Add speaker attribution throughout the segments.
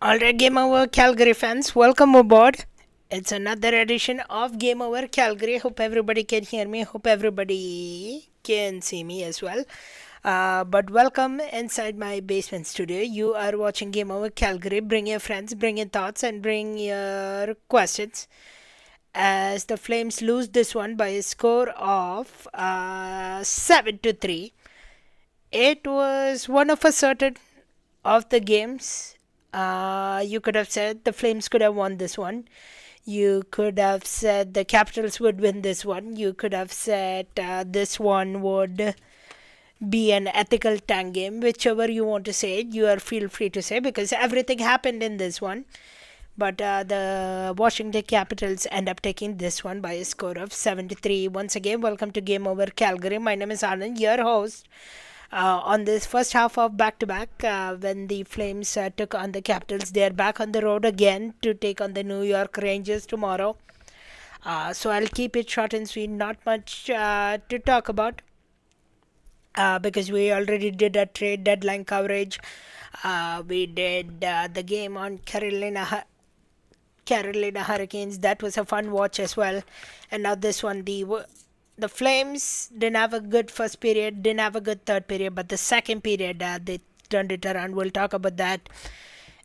Speaker 1: Alright, Game Over Calgary fans, welcome aboard. It's another edition of Game Over Calgary. Hope everybody can hear me. Hope everybody can see me as well. But welcome inside my basement studio. You are watching Game Over Calgary. Bring your friends, bring your thoughts, and bring your questions. As the Flames lose this one by a score of 7-3. It was one of a certain of the games. You could have said the Flames could have won this one. You could have said the Capitals would win this one. You could have said this one would be an ethical tank game. Whichever you want to say, you are feel free to say because everything happened in this one. But the Washington Capitals end up taking this one by a score of 7-3. Once again, welcome to Game Over Calgary. My name is Anand, your host. On this first half of back-to-back, when the Flames took on the Capitals, they are back on the road again to take on the New York Rangers tomorrow. So I'll keep it short and sweet, not much to talk about because we already did a trade deadline coverage. We did the game on Carolina Hurricanes. That was a fun watch as well. And now this one, the Flames didn't have a good first period, didn't have a good third period, but the second period they turned it around. We'll talk about that.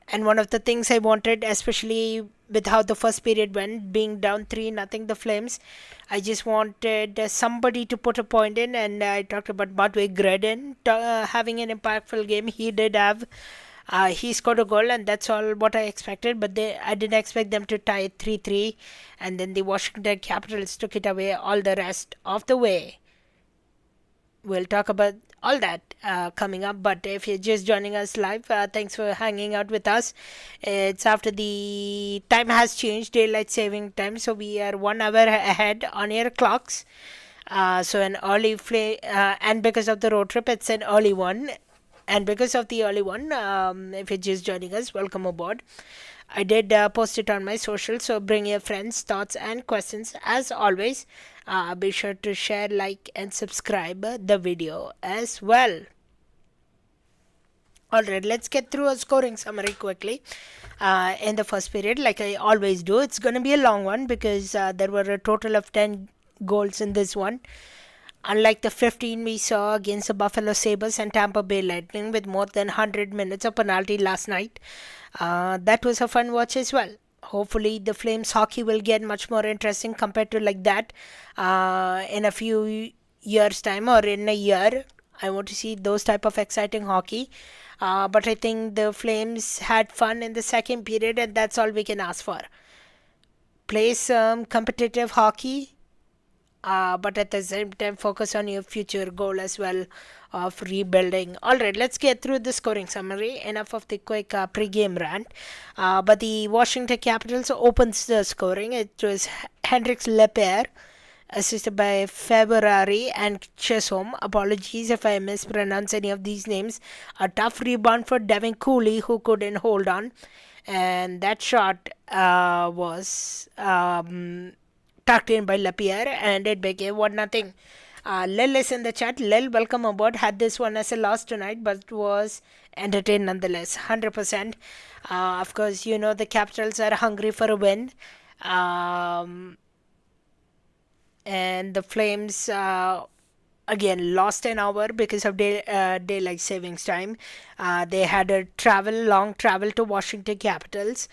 Speaker 1: And one of the things I wanted, especially with how the first period went, being down 3-0 the Flames, I just wanted somebody to put a point in, and I talked about Bartway Gredin having an impactful game. He did have. He scored a goal, and that's all what I expected. But I didn't expect them to tie it 3-3, and then the Washington Capitals took it away all the rest of the way. We'll talk about all that coming up. But if you're just joining us live, thanks for hanging out with us. It's after the time has changed, daylight saving time, so we are 1 hour ahead on your clocks. So an early and because of the road trip, it's an early one. And because of the early one, if you're just joining us, welcome aboard. I did post it on my social, so bring your friends, thoughts, and questions. As always, be sure to share, like, and subscribe the video as well. Alright, let's get through a scoring summary quickly. In the first period, like I always do, it's going to be a long one because there were a total of 10 goals in this one. Unlike the 15 we saw against the Buffalo Sabres and Tampa Bay Lightning with more than 100 minutes of penalty last night, that was a fun watch as well. Hopefully the Flames hockey will get much more interesting compared to like that in a few years time or in a year. I want to see those type of exciting hockey. But I think the Flames had fun in the second period, and that's all we can ask for. Play some competitive hockey, but at the same time focus on your future goal as well of rebuilding. Alright, let's get through the scoring summary. Enough of the quick pre-game rant. But the Washington Capitals opens the scoring. It was Henrik Lepierre, assisted by February and Chisholm. Apologies if I mispronounce any of these names. A tough rebound for Devin Cooley, who couldn't hold on. And that shot was tucked in by Lapierre, and it became 1-0. Lil is in the chat. Lil, welcome aboard. Had this one as a loss tonight, but was entertained nonetheless. 100%. Of course, you know the Capitals are hungry for a win. And the Flames again lost an hour because of daylight savings time. They had a long travel to Washington Capitals.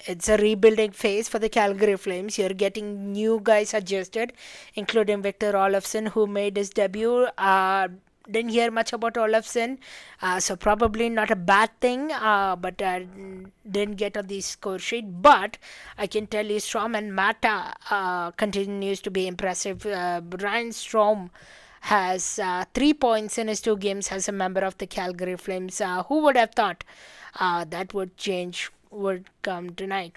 Speaker 1: It's a rebuilding phase for the Calgary Flames. You're getting new guys adjusted, including Victor Olofsson, who made his debut. Didn't hear much about Olofsson, so probably not a bad thing, but didn't get on the score sheet. But I can tell you Strom and Mata continues to be impressive. Brian Strom has 3 points in his 2 games as a member of the Calgary Flames. Who would have thought that would come tonight?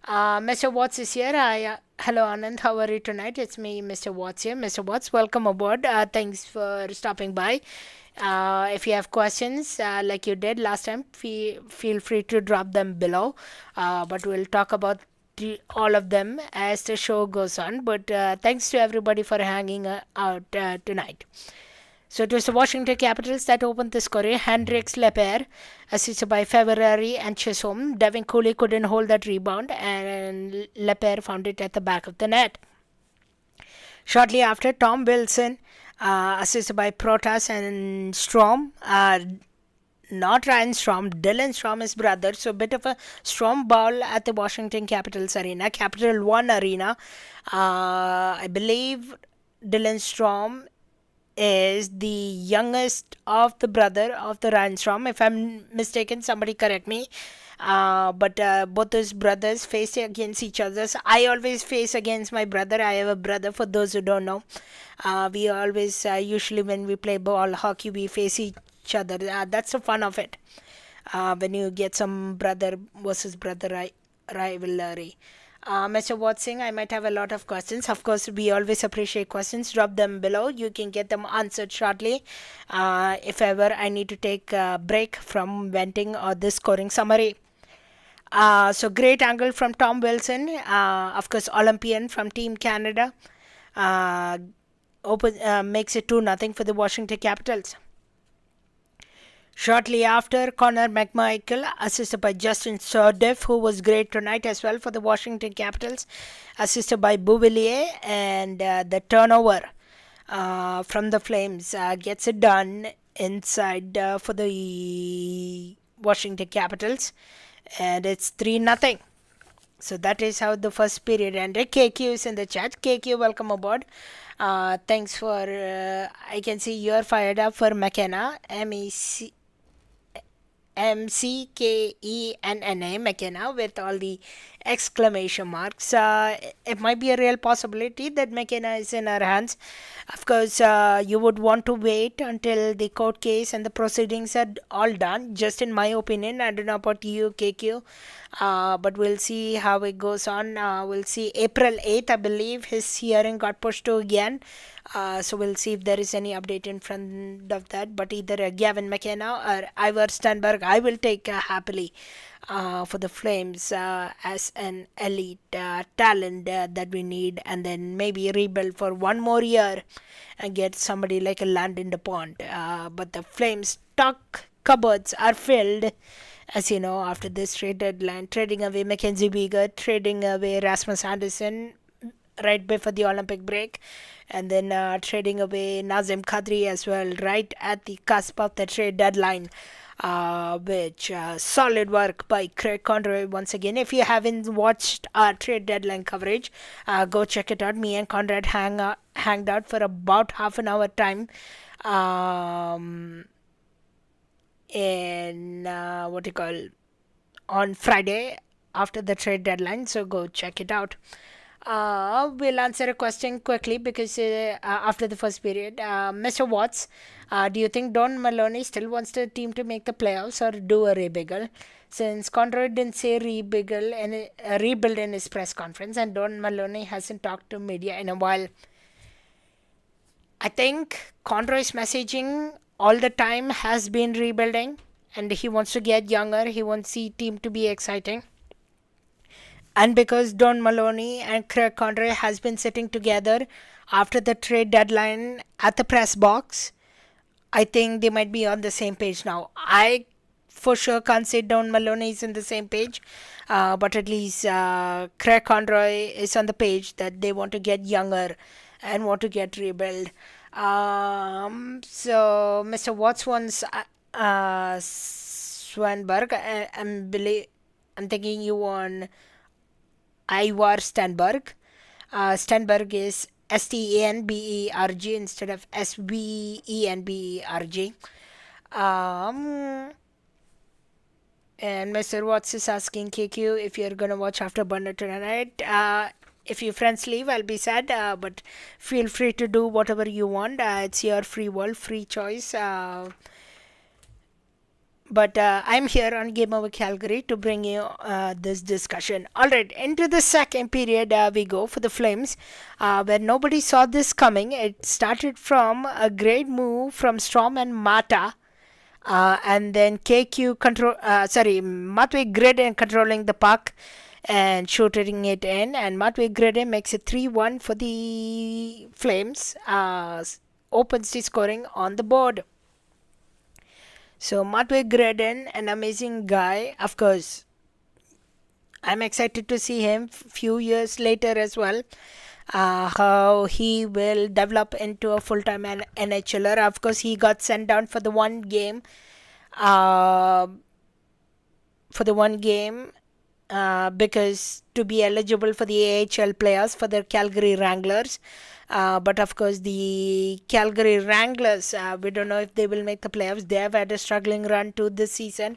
Speaker 1: Mr. Watts is here. Hello, Anand. How are you tonight? It's me, Mr. Watts here. Mr. Watts, welcome aboard. Thanks for stopping by. If you have questions like you did last time, feel free to drop them below. But we'll talk about all of them as the show goes on. But thanks to everybody for hanging out tonight. So it was the Washington Capitals that opened the scoring. Hendricks Lepere, assisted by February and Chisholm. Devin Cooley couldn't hold that rebound, and Lepere found it at the back of the net. Shortly after, Tom Wilson, assisted by Protas and Strom, not Ryan Strom, Dylan Strom, his brother. So a bit of a Strom ball at the Washington Capitals arena, Capital One arena. I believe Dylan Strom is the youngest of the brother of the Ryan Strom. If I'm mistaken, somebody correct me. But both those brothers face against each other. So I always face against my brother. I have a brother, for those who don't know. We always, usually when we play ball, hockey, we face each other. That's the fun of it. When you get some brother versus brother rivalry. Mr. Watson, I might have a lot of questions. Of course, we always appreciate questions. Drop them below. You can get them answered shortly. If ever I need to take a break from venting or this scoring summary. So great angle from Tom Wilson, of course, Olympian from Team Canada. Makes it 2-0 for the Washington Capitals. Shortly after, Connor McMichael, assisted by Justin Sordef, who was great tonight as well for the Washington Capitals, assisted by Bouvillier, and the turnover from the Flames gets it done inside for the Washington Capitals, and it's 3-0. So that is how the first period ended. KQ is in the chat. KQ, welcome aboard. Thanks for, I can see you're fired up for McKenna, McKenna, McKenna, with all the exclamation marks. It might be a real possibility that McKenna is in our hands. Of course, you would want to wait until the court case and the proceedings are all done, just in my opinion. I don't know about you, KQ, but we'll see how it goes on. We'll see April 8th, I believe his hearing got pushed to again. So we'll see if there is any update in front of that. But either Gavin McKenna or Ivar Stenberg, I will take happily for the Flames as an elite talent that we need, and then maybe rebuild for one more year and get somebody like a land in the pond. But the Flames stock cupboards are filled, as you know, after this trade deadline, trading away Mackenzie Weegar, trading away Rasmus Anderson right before the Olympic break, and then trading away Nazem Kadri as well right at the cusp of the trade deadline, which solid work by Craig Conrad once again. If you haven't watched our trade deadline coverage, go check it out. Me and Conrad hanged out for about half an hour time in on Friday after the trade deadline, so go check it out. We'll answer a question quickly because after the first period, Mr. Watts, do you think Don Maloney still wants the team to make the playoffs or do a rebuild? Since Conrad didn't say rebuild in his press conference, and Don Maloney hasn't talked to media in a while, I think Conroy's messaging all the time has been rebuilding, and he wants to get younger. He wants the team to be exciting. And because Don Maloney and Craig Conroy has been sitting together after the trade deadline at the press box, I think they might be on the same page now. I for sure can't say Don Maloney is in the same page, but at least Craig Conroy is on the page that they want to get younger and want to get rebuild. So Mr. Watts wants Swanberg. I'm thinking you want Ivar Stenberg. Stenberg is Stenberg instead of Svenberg. And Mr. Watts is asking KQ if you're gonna watch Afterburner tonight. If your friends leave, I'll be sad, but feel free to do whatever you want. It's your free world, free choice. But I'm here on Game Over Calgary to bring you this discussion. Alright, into the second period we go for the Flames, where nobody saw this coming. It started from a great move from Strom and Mata, and then Matwei Gridden controlling the puck and shooting it in, and Matwei Gridden makes it 3-1 for the Flames opens the scoring on the board. So Matway Graden, an amazing guy, of course. I'm excited to see him few years later as well. How he will develop into a full-time NHLer. Of course, he got sent down for the one game. Uh, for the one game because to be eligible for the AHL players for the Calgary Wranglers. But of course, the Calgary Wranglers, we don't know if they will make the playoffs. They have had a struggling run to this season.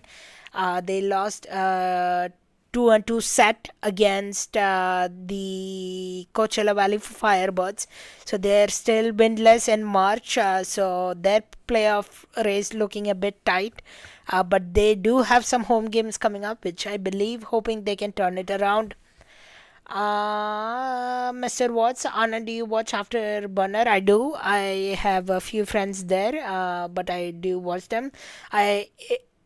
Speaker 1: They lost 2-2 set against the Coachella Valley Firebirds. So they're still winless in March. So their playoff race looking a bit tight. But they do have some home games coming up, which I believe, hoping they can turn it around. Mr. Watts, Anand, do you watch Afterburner? I do. I have a few friends there, but I do watch them.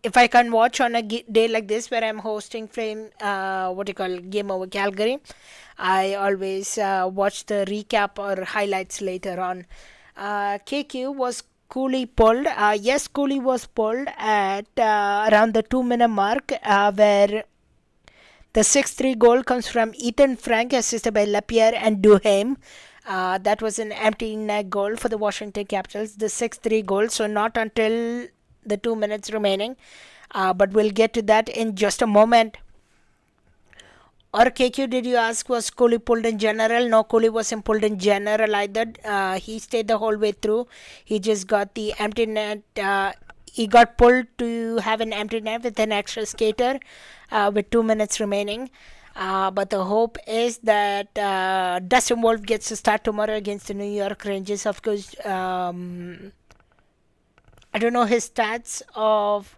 Speaker 1: If I can watch on a day like this where I'm hosting Game Over Calgary, I always watch the recap or highlights later on. KQ was Cooley pulled. Yes, Cooley was pulled at around the 2-minute mark, where the 6-3 goal comes from Ethan Frank, assisted by Lapierre and Duhaime. That was an empty net goal for the Washington Capitals, the 6-3 goal. So not until the 2 minutes remaining. But we'll get to that in just a moment. Or KQ, did you ask, was Cooley pulled in general? No, Cooley wasn't pulled in general either. He stayed the whole way through. He just got the empty net. He got pulled to have an empty net with an extra skater with 2 minutes remaining. But the hope is that Dustin Wolf gets to start tomorrow against the New York Rangers. Of course, I don't know his stats of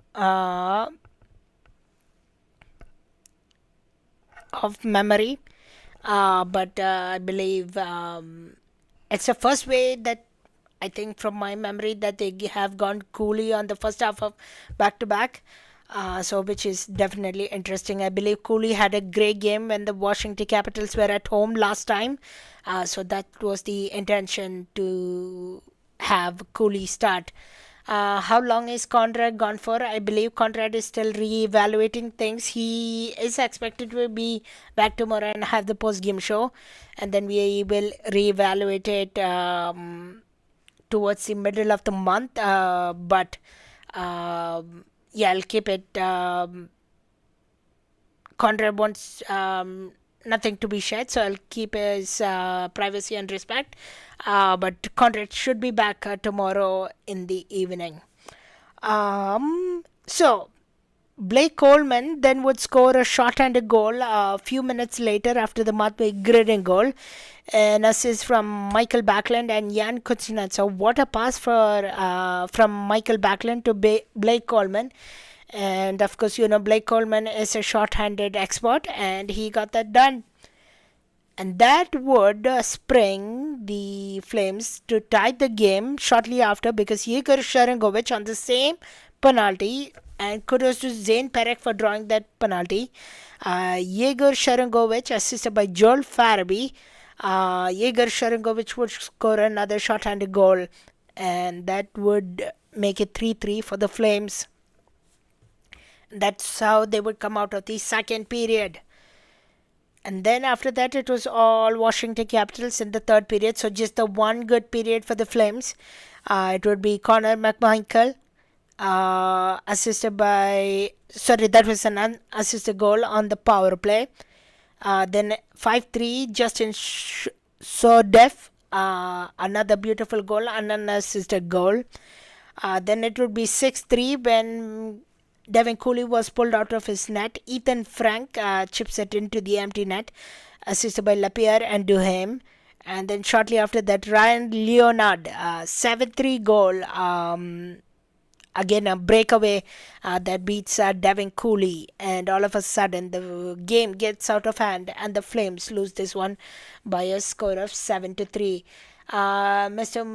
Speaker 1: memory, but I believe it's the first way that I think from my memory that they have gone Cooley on the first half of back-to-back. So which is definitely interesting. I believe Cooley had a great game when the Washington Capitals were at home last time. So that was the intention to have Cooley start. How long is Conrad gone for? I believe Conrad is still re-evaluating things. He is expected to be back tomorrow and have the post-game show. And then we will re-evaluate it towards the middle of the month. But yeah, I'll keep it. Conrad wants nothing to be shared, so I'll keep his privacy and respect. But Conrad should be back tomorrow in the evening. So Blake Coleman then would score a short-handed goal a few minutes later after the Matway Graden goal. An assist from Michael Backlund and Jan Kuznetsov. What a pass from Michael Backlund to Blake Coleman. And of course, you know, Blake Coleman is a short-handed expert, and he got that done. And that would spring the Flames to tie the game shortly after, because Yegor Sharangovich on the same penalty, and kudos to Zane Perek for drawing that penalty. Yegor Sharangovich, assisted by Joel Farabee. Yegor Sharangovich would score another short-handed goal, and that would make it 3-3 for the Flames. That's how they would come out of the second period. And then after that, it was all Washington Capitals in the third period. So just the one good period for the Flames. It would be Connor McMichael, assisted by... Sorry, that was an unassisted goal on the power play. Then 5-3, Justin Sodef, another beautiful goal, an unassisted goal. Then it would be 6-3 when Devin Cooley was pulled out of his net. Ethan Frank chips it into the empty net, assisted by Lapierre and Duhaime. And then shortly after that, Ryan Leonard, 7-3 goal. Again, a breakaway that beats Devin Cooley. And all of a sudden, the game gets out of hand and the Flames lose this one by a score of 7-3. Mr.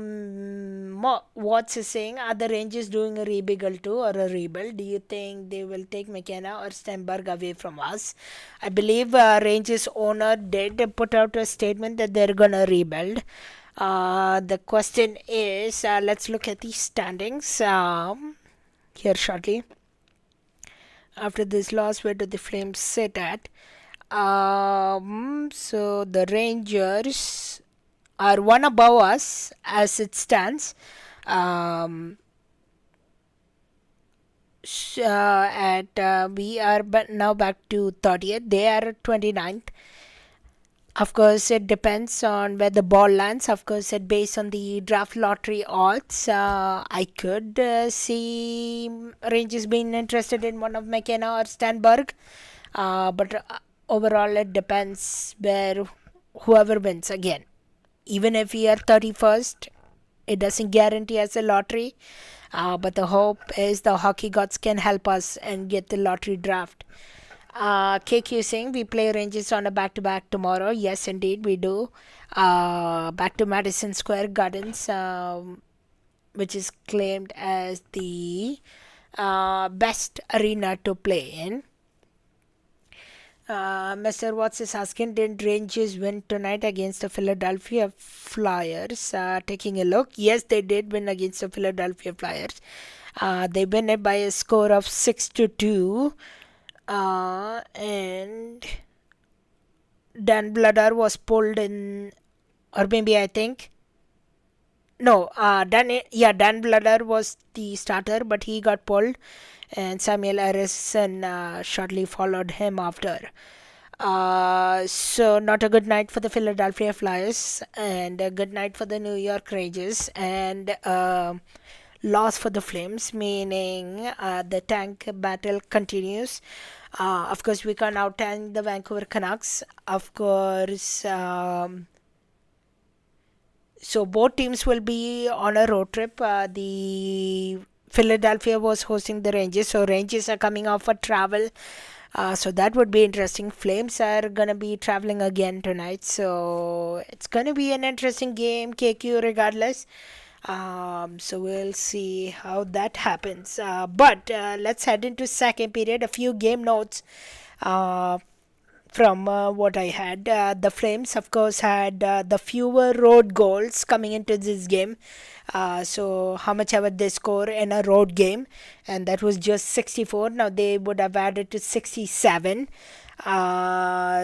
Speaker 1: Watts is saying, are the Rangers doing a rebuild too, or a rebuild? Do you think they will take McKenna or Stenberg away from us? I believe Rangers owner did put out a statement that they're gonna rebuild. The question is, let's look at the standings here shortly. After this loss, where do the Flames sit at? So the Rangers are one above us as it stands. We are now back to 30th. They are 29th. Of course, it depends on where the ball lands. Of course, it based on the draft lottery odds. I could see Rangers being interested in one of McKenna or Stanberg, but overall, it depends where whoever wins again. Even if we are 31st, it doesn't guarantee us a lottery. But the hope is the hockey gods can help us and get the lottery draft. KQ saying we play Rangers on a back-to-back tomorrow. Yes, indeed, we do. Back to Madison Square Gardens, which is claimed as the best arena to play in. Mr. Watts is asking, did Rangers win tonight against the Philadelphia Flyers? Taking a look, yes, they did win against the Philadelphia Flyers. They win it by a score of 6-2. And Dan Bladder was pulled in, or maybe I think. No, Dan Bladder was the starter, but he got pulled, and Samuel Harrison shortly followed him after. So not a good night for the Philadelphia Flyers, and a good night for the New York Rangers, and loss for the Flames, meaning the tank battle continues. Of course, we can out-tank the Vancouver Canucks. Of course, so both teams will be on a road trip. The Philadelphia was hosting the Rangers, so Rangers are coming off a travel. So that would be interesting. Flames are gonna be traveling again tonight, so it's gonna be an interesting game, KQ, regardless. So we'll see how that happens. But let's head into second period. A few game notes from what I had. The Flames, of course, had the fewer road goals coming into this game. So how much ever they score in a road game, and that was just 64. Now they would have added to 67.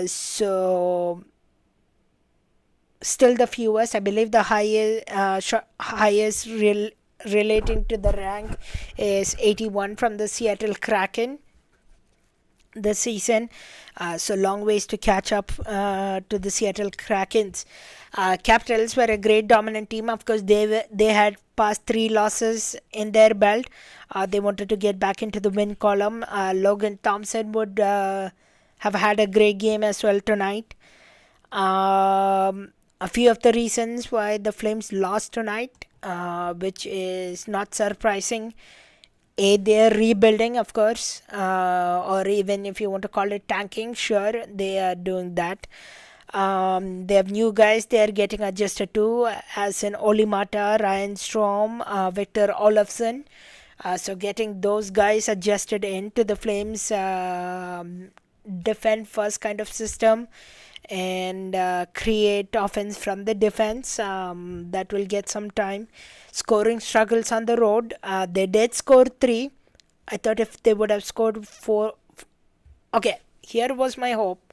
Speaker 1: So still the fewest. I believe the highest relating to the rank is 81 from the Seattle Kraken this season. So long ways to catch up to the Seattle Krakens. Capitals were a great dominant team. Of course, they had past 3 losses in their belt. They wanted to get back into the win column. Logan Thompson would have had a great game as well tonight. A few of the reasons why the Flames lost tonight, which is not surprising. They're rebuilding, of course, or even if you want to call it tanking, sure, they are doing that. They have new guys they are getting adjusted to, as in Oli Mata, Ryan Strom, Victor Olofsson. So getting those guys adjusted into the Flames defend first kind of system and create offense from the defense. That will get some time. Scoring struggles on the road. They did score 3. I thought if they would have scored 4. Okay, here was my hope.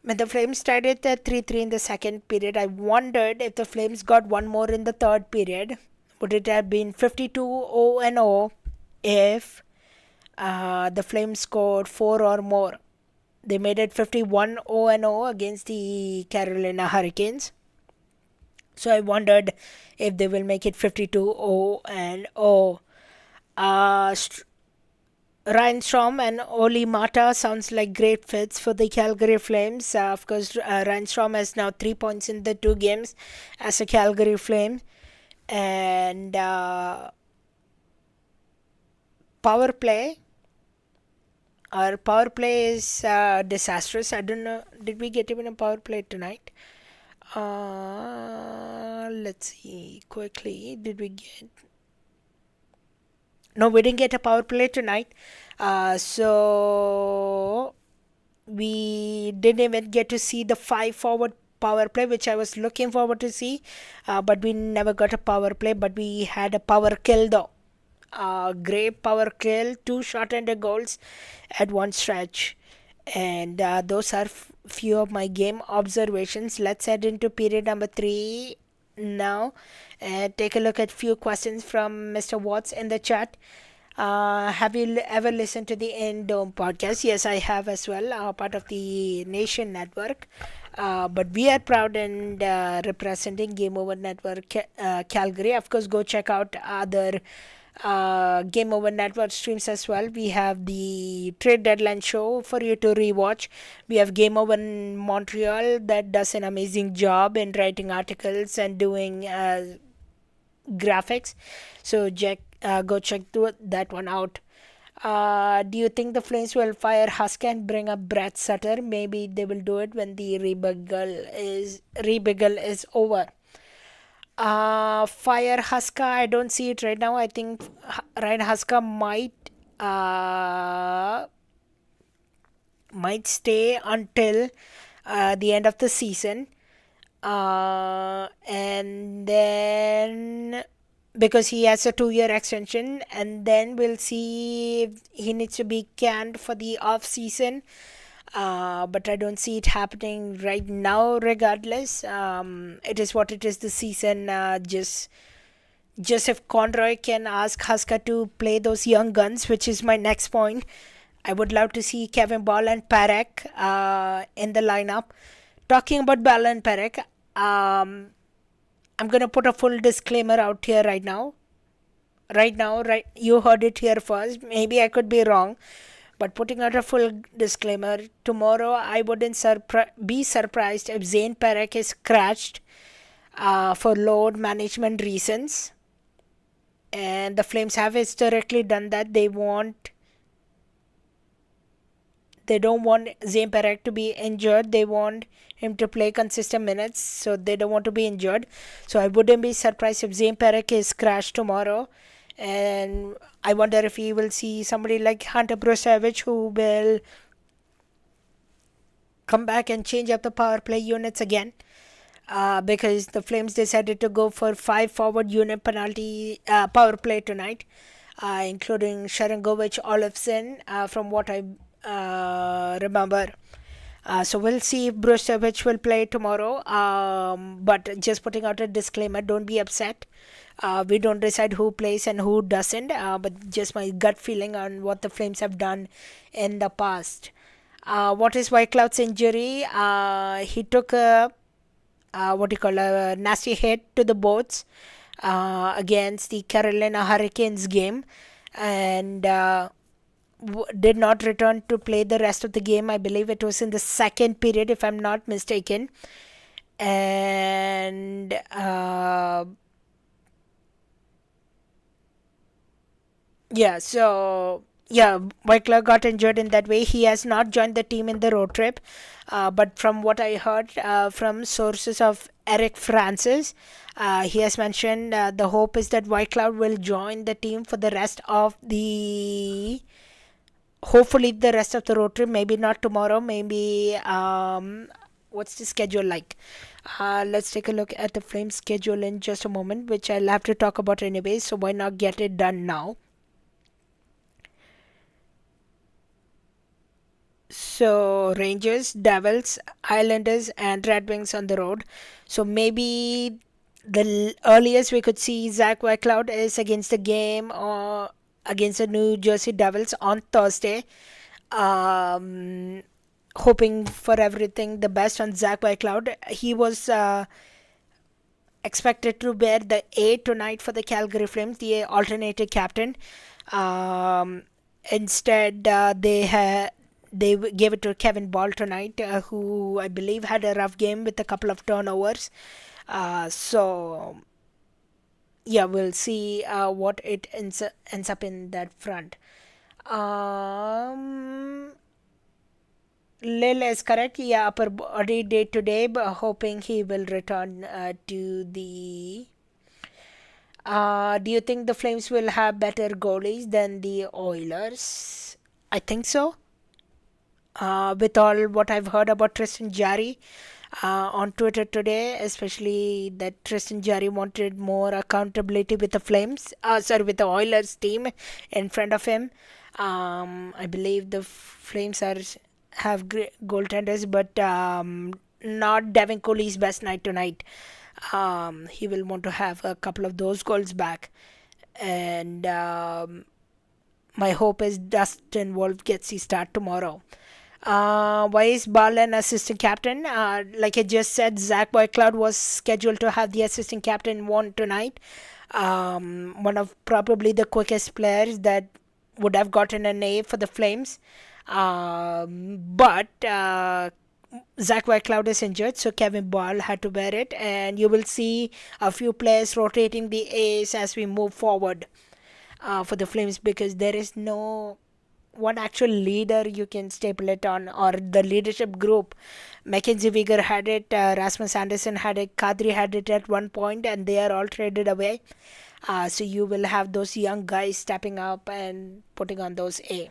Speaker 1: When the Flames started at 3-3 in the second period, I wondered if the Flames got one more in the third period. Would it have been 52-0 if the Flames scored 4 or more? They made it 51-0 against the Carolina Hurricanes. So I wondered if they will make it 52-0. Ryan Strom and Oli Mata sounds like great fits for the Calgary Flames. Of course, Ryan Strom has now 3 points in the 2 games as a Calgary Flame. And power play. Our power play is disastrous. I don't know. Did we get even a power play tonight? Let's see quickly. Did we get? No, we didn't get a power play tonight. So we didn't even get to see the 5 forward power play, which I was looking forward to see, but we never got a power play, but we had a power kill though. Great power kill, two short-handed goals at one stretch. And those are few of my game observations. Let's head into period number 3 now and take a look at few questions from Mr. Watts in the chat. Have you ever listened to the End Dome podcast? Yes, I have as well, part of the Nation Network. But we are proud and representing Game Over Network Calgary. Of course, go check out other Game Over Network streams as well. We have the Trade Deadline show for you to rewatch. We have Game Over in Montreal that does an amazing job in writing articles and doing graphics. So go check that one out. Do you think the Flames will fire Huska and bring up Brett Sutter? Maybe they will do it when the rebuild is over. Fire Huska, I don't see it right now. I think Ryan Huska might stay until the end of the season, and then because he has a 2-year extension, and then we'll see if he needs to be canned for the off season. But I don't see it happening right now. Regardless, it is what it is. The season, just if Conroy can ask Huska to play those young guns, which is my next point. I would love to see Kevin Ball and Perek in the lineup. Talking about Ball and Perek, I'm gonna put a full disclaimer out here right now. Right, you heard it here first. Maybe I could be wrong. But putting out a full disclaimer, tomorrow I wouldn't be surprised if Zane Perek is scratched for load management reasons. And the Flames have historically done that. They don't want Zane Perek to be injured. They want him to play consistent minutes, so they don't want to be injured. So I wouldn't be surprised if Zane Perek is scratched tomorrow. And I wonder if we will see somebody like Hunter Brusevich who will come back and change up the power play units again, because the Flames decided to go for 5 forward unit penalty power play tonight, including Sharangovich, Olofsson, from what I remember. So we'll see if Brusevich will play tomorrow. But just putting out a disclaimer, don't be upset. We don't decide who plays and who doesn't, but just my gut feeling on what the Flames have done in the past. What is Whitecloud's injury? He took a nasty hit to the boards against the Carolina Hurricanes game, and did not return to play the rest of the game. I believe it was in the second period, if I'm not mistaken. And Whitecloud got injured in that way. He has not joined the team in the road trip, but from what I heard from sources of Eric Francis, he has mentioned the hope is that Whitecloud will join the team for the rest of the road trip. Maybe not tomorrow, maybe what's the schedule like? Let's take a look at the Flames schedule in just a moment, which I'll have to talk about anyway, so why not get it done now? So Rangers, Devils, Islanders, and Red Wings on the road. So maybe the earliest we could see Zach Whitecloud is against the game or against the New Jersey Devils on Thursday. Hoping for everything the best on Zach Whitecloud. He was expected to wear the A tonight for the Calgary Flames, the alternative captain. Instead, they gave it to Kevin Ball tonight, who I believe had a rough game with a couple of turnovers. So we'll see what it ends up in that front. Lil is correct. Upper body day today, but hoping he will return to the. Do you think the Flames will have better goalies than the Oilers? I think so. With all what I've heard about Tristan Jarry, on Twitter today, especially that Tristan Jarry wanted more accountability with the Flames, with the Oilers team in front of him. I believe the Flames have great goaltenders, but not Devin Cooley's best night tonight. He will want to have a couple of those goals back, and my hope is Dustin Wolf gets his start tomorrow. Why is Ball an assistant captain? Like I just said, Zach Boycloud was scheduled to have the assistant captain one tonight. One of probably the quickest players that would have gotten an A for the Flames. But Zach Whitecloud is injured, so Kevin Ball had to bear it, and you will see a few players rotating the A's as we move forward for the Flames, because there is no one actual leader you can staple it on, or the leadership group. Mackenzie Weger had it, Rasmus Anderson had it, Kadri had it at one point, and they are all traded away. So you will have those young guys stepping up and putting on those A.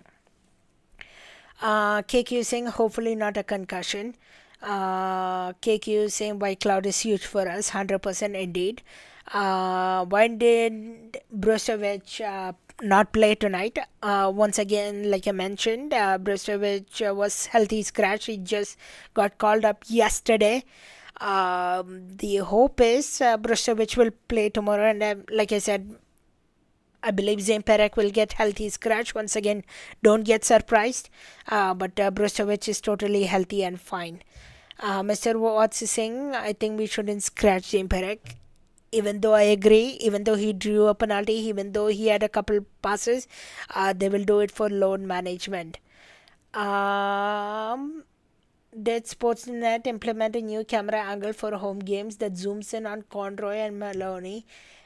Speaker 1: KQ saying hopefully not a concussion. KQ saying White Cloud is huge for us, 100% indeed. Why did Brozovic not play tonight? Once again, like I mentioned, Brozovic was healthy scratch. He just got called up yesterday. The hope is Brozovic will play tomorrow, and like I said, I believe Zane Perek will get healthy scratch. Once again, don't get surprised. But Brozovic is totally healthy and fine. Mr. Watts is saying, I think we shouldn't scratch Zane Perek. Even though I agree, even though he drew a penalty, even though he had a couple passes, they will do it for load management. Did Sportsnet implement a new camera angle for home games that zooms in on Conroy and Maloney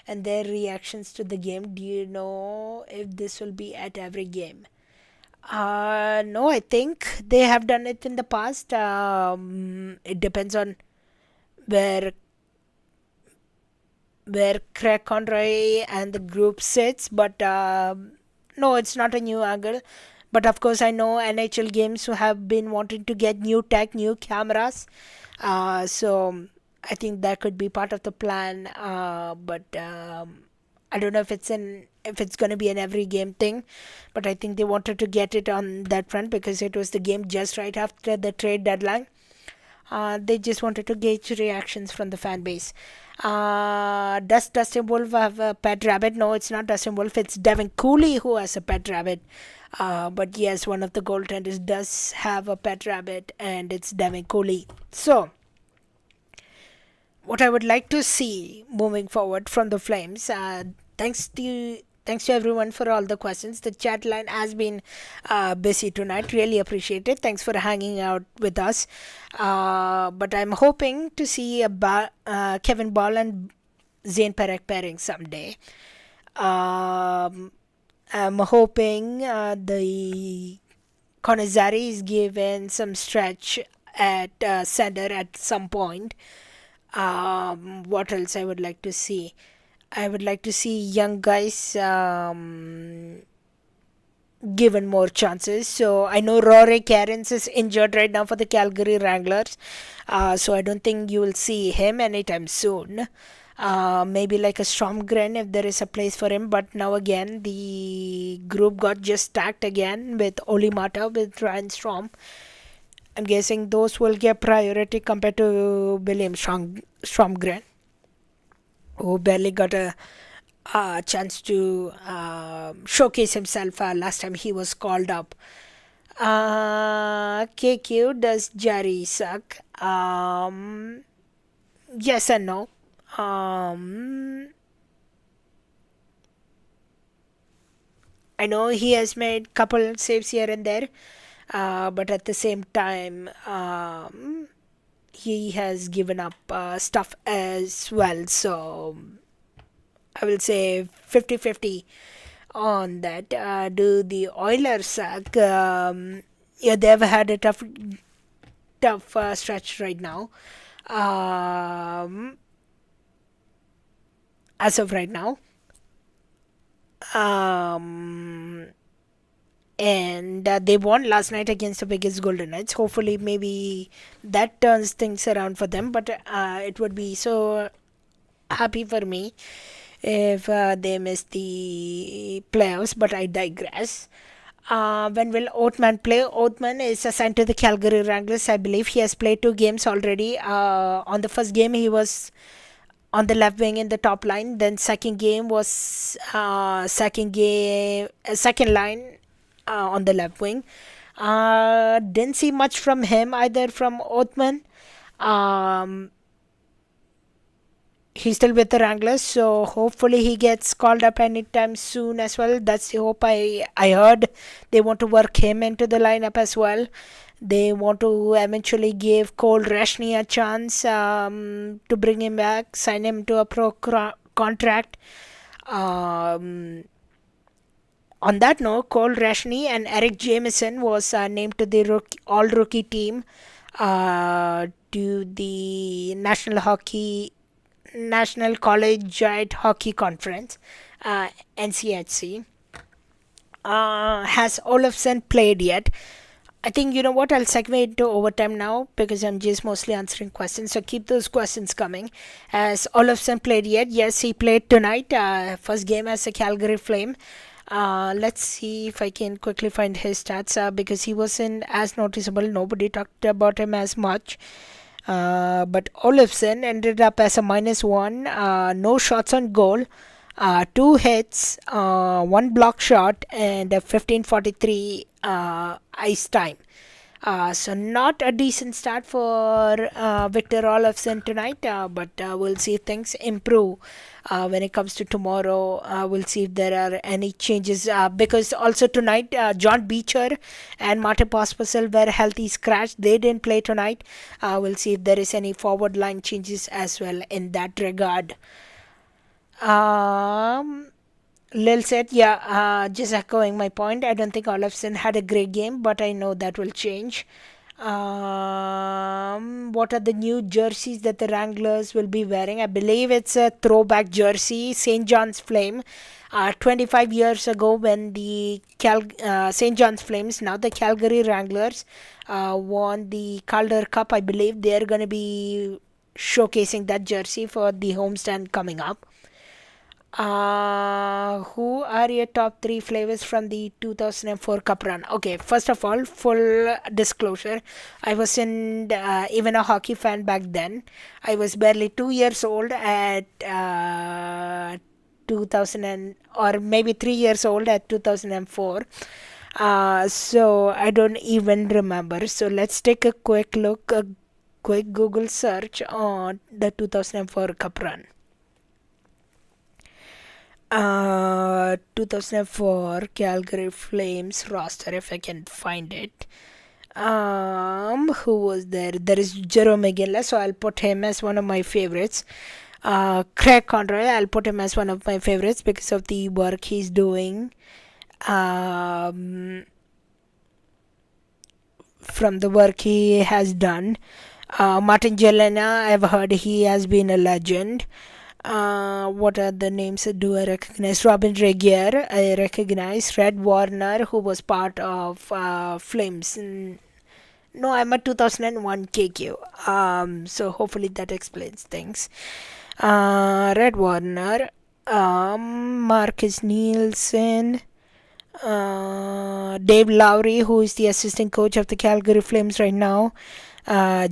Speaker 1: and their reactions to the game? Do you know if this will be at every game? No, I think they have done it in the past. It depends on where Craig Conroy and the group sits, but no, it's not a new angle. But of course, I know NHL games who have been wanting to get new tech, new cameras. So I think that could be part of the plan. But I don't know if it's going to be an every game thing. But I think they wanted to get it on that front because it was the game just right after the trade deadline. They just wanted to gauge reactions from the fan base. Does Dustin Wolf have a pet rabbit? No, it's not Dustin Wolf. It's Devin Cooley who has a pet rabbit. But yes, one of the goaltenders does have a pet rabbit, and it's Devin Cooley. So, what I would like to see moving forward from the Flames, thanks to everyone for all the questions. The chat line has been busy tonight. Really appreciate it. Thanks for hanging out with us. But I'm hoping to see Kevin Ball and Zane Perek pairing someday. I'm hoping the Conazari is given some stretch at center at some point. What else I would like to see? I would like to see young guys given more chances. So I know Rory Cairns is injured right now for the Calgary Wranglers. So I don't think you will see him anytime soon. Maybe like a Stromgren if there is a place for him. But now again, the group got just stacked again with Oli Mata, with Ryan Strom. I'm guessing those will get priority compared to William Stromgren, who barely got a chance to showcase himself last time he was called up. KQ, does Jerry suck? Yes and no. I know he has made couple saves here and there, but at the same time, he has given up stuff as well. So I will say 50-50 on that. Do the Oilers suck? Yeah, they've had a tough stretch right now. As of right now. and they won last night against the biggest Golden Knights. Hopefully, maybe that turns things around for them. But it would be so happy for me if they miss the playoffs. But I digress. When will Oatman play? Oatman is assigned to the Calgary Wranglers. I believe he has played 2 games already. On the first game, he was on the left wing in the top line. Then second game was second line on the left wing. Didn't see much from him either from Othman. Um, he's still with the Wranglers, so hopefully he gets called up anytime soon as well. That's the hope I heard. They want to work him into the lineup as well. They want to eventually give Cole Rashni a chance to bring him back, sign him to a contract. Um, on that note, Cole Rashni and Eric Jameson was named to the all-rookie team to the National Collegiate Hockey Conference, NCHC. Has Olofsson played yet? I think you know what, I'll segue into overtime now because I'm just mostly answering questions. So keep those questions coming. Has Olofsson played yet? Yes, he played tonight. First game as a Calgary Flame. Let's see if I can quickly find his stats because he wasn't as noticeable. Nobody talked about him as much. But Olofsson ended up as a -1. No shots on goal. 2 hits, 1 block shot, and a 15:43 ice time. So not a decent start for Victor Olofsson tonight, but we'll see if things improve when it comes to tomorrow. We'll see if there are any changes because also tonight John Beecher and Martin Pospisil were healthy scratched. They didn't play tonight. We'll see if there is any forward line changes as well in that regard. Lil said, yeah, just echoing my point. I don't think Olofsson had a great game, but I know that will change. What are the new jerseys that the Wranglers will be wearing? I believe it's a throwback jersey, St. John's Flame. 25 years ago, when the St. John's Flames, now the Calgary Wranglers, won the Calder Cup, I believe they're going to be showcasing that jersey for the homestand coming up. Who are your top 3 flavors from the 2004 Cup run? Okay, first of all, full disclosure, I wasn't even a hockey fan back then. I was barely 2 years old at or maybe 3 years old at 2004. So I don't even remember. So let's take a quick look, a quick Google search on the 2004 Cup run. 2004 Calgary Flames roster, if I can find it. Who was there? There is Jerome McGinley, so I'll put him as one of my favorites. Craig Conroy, I'll put him as one of my favorites because of the work he's doing. From the work he has done. Martin Jelena, I've heard he has been a legend. What are the names do I recognize? Robin Regier, I recognize. Red Warner, who was part of Flames. No, I'm a 2001 KQ. So hopefully that explains things. Red Warner, Marcus Nielsen, Dave Lowry, who is the assistant coach of the Calgary Flames right now.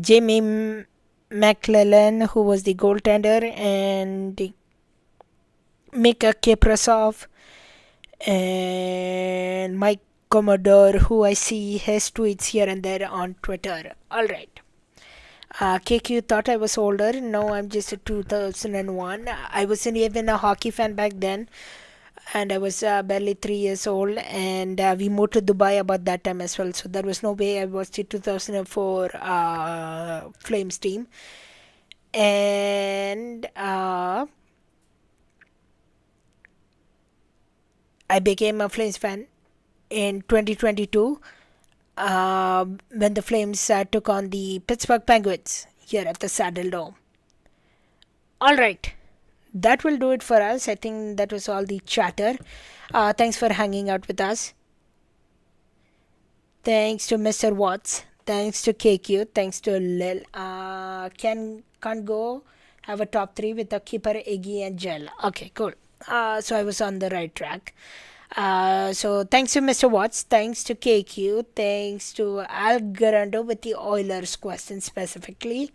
Speaker 1: Jamie McClellan, who was the goaltender, and Mika Kiprasov, and Mike Commodore, who I see his tweets here and there on Twitter. Alright. KQ thought I was older. No, I'm just a 2001. I wasn't even a hockey fan back then, and I was barely 3 years old, and we moved to Dubai about that time as well, so there was no way I watched the 2004 Flames team. And I became a Flames fan in 2022 when the Flames took on the Pittsburgh Penguins here at the Saddle Dome. Alright, that will do it for us. I think that was all the chatter. Thanks for hanging out with us. Thanks to Mr. Watts. Thanks to KQ. Thanks to Lil. Can't go have a top three with a keeper, Iggy, and Gel. Okay, cool. So I was on the right track. So thanks to Mr. Watts. Thanks to KQ. Thanks to Al Garando with the Oilers question specifically.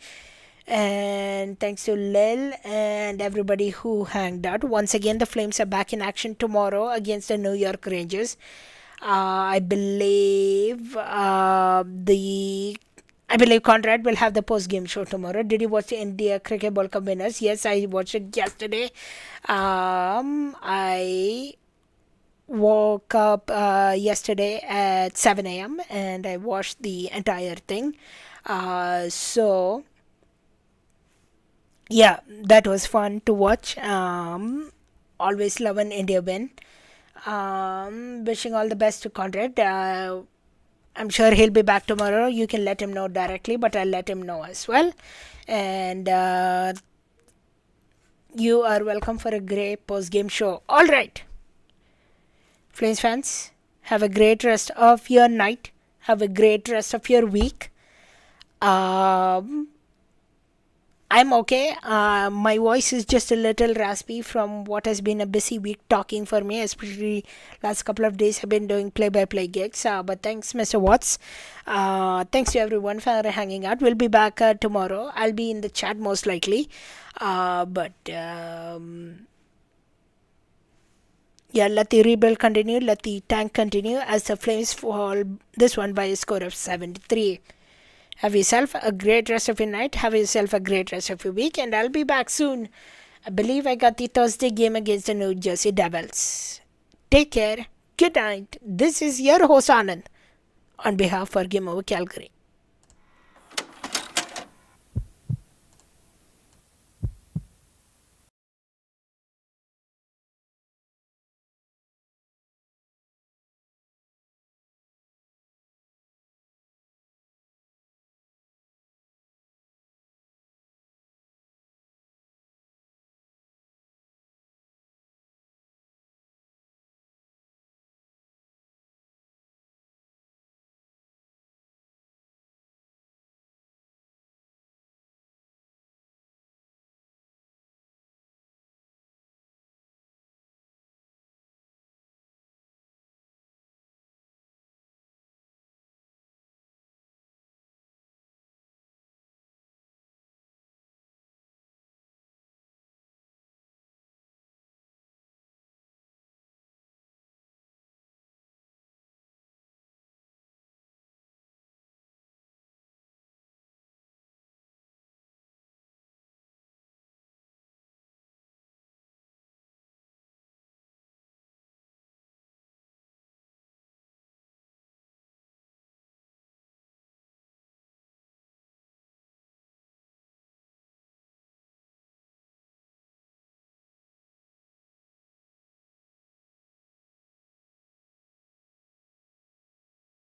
Speaker 1: And thanks to Lil and everybody who hanged out. Once again, the Flames are back in action tomorrow against the New York Rangers. I believe Conrad will have the post game show tomorrow. Did you watch the India Cricket World Cup winners? Yes, I watched it yesterday. I woke up yesterday at 7 a.m. and I watched the entire thing. So yeah, that was fun to watch. Always love an India win. Wishing all the best to Conrad. I'm sure he'll be back tomorrow. You can let him know directly, but I'll let him know as well. And you are welcome for a great post game show. All right, Flames fans, have a great rest of your night. Have a great rest of your week. I'm okay. My voice is just a little raspy from what has been a busy week talking for me, especially last couple of days I've been doing play-by-play gigs. But thanks, Mr. Watts. Thanks to everyone for hanging out. We'll be back tomorrow. I'll be in the chat most likely. But yeah, let the rebuild continue. Let the tank continue as the Flames fall this one by a score of 7-3. Have yourself a great rest of your night. Have yourself a great rest of your week. And I'll be back soon. I believe I got the Thursday game against the New Jersey Devils. Take care. Good night. This is your host Anand on behalf of Game Over Calgary.